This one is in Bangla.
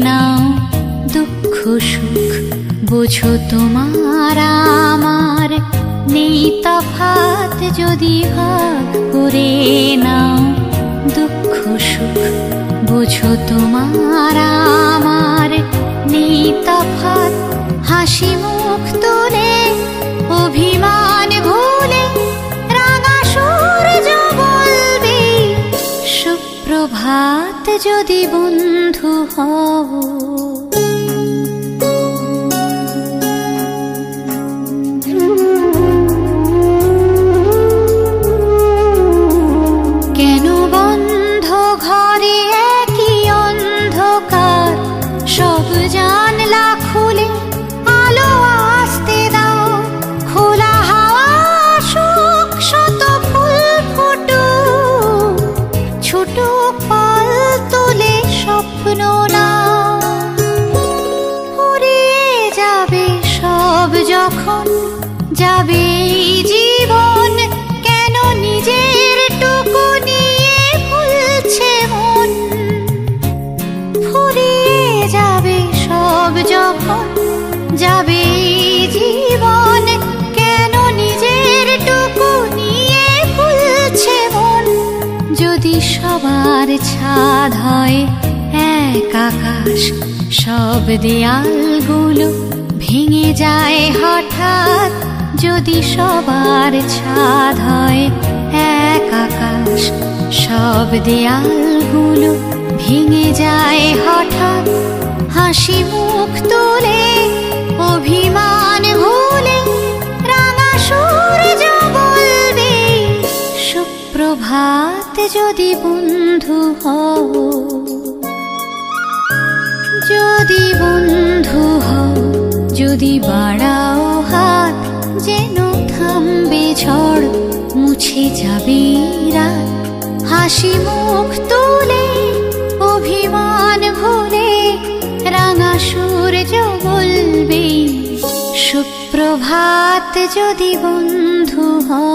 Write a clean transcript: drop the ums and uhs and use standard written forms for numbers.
নাও দুঃখ সুখ বোঝো তোমার আমার নেই তফাৎ যদি ভাগ করে নাও দুঃখ সুখ বোঝো তোমার আমার নেই তফাৎ হাসি মুখ তুলে অভিমান ভুলে রাঙা সূর্য বলবে সুপ্রভাত যদি বন্ধু হও। কেন বন্ধ ঘরে একই অন্ধকার সব জানলা খুলে আলো আসতে দাও খোলা হাওয়া সুখ শত ফুল ফুটুক ছোট পাল তোলে স্বপ্ন নাও ফুরিয়ে যাবে সব যখন যাবে এই জীবন কেন নিজের টুকু নিয়ে ভুলছে মন ফুরিয়ে যাবে সব যখন যাবে এই জীবন কেন নিজের টুকু নিয়ে ভুলছে মন যদি সবার ছাদ হয় এক আকাশ সব দেয়ালগুলো ভেঙে যায় হঠাৎ যদি সবার ছাদ হয় এক আকাশ সব দেয়ালগুলো ভেঙে যায় হঠাৎ হাসি মুখ তুলে অভিমান ভুলে রাঙা সূর্য বলবে সুপ্রভাত যদি বন্ধু হও। যদি বন্ধু হও যদি বাড়াও হাত যেন থামবে ঝড় মুছে যাবে রাত হাসি মুখ তুলে অভিমান ভুলে রাঙা সূর্য বলবে সুপ্রভাত যদি বন্ধু হও।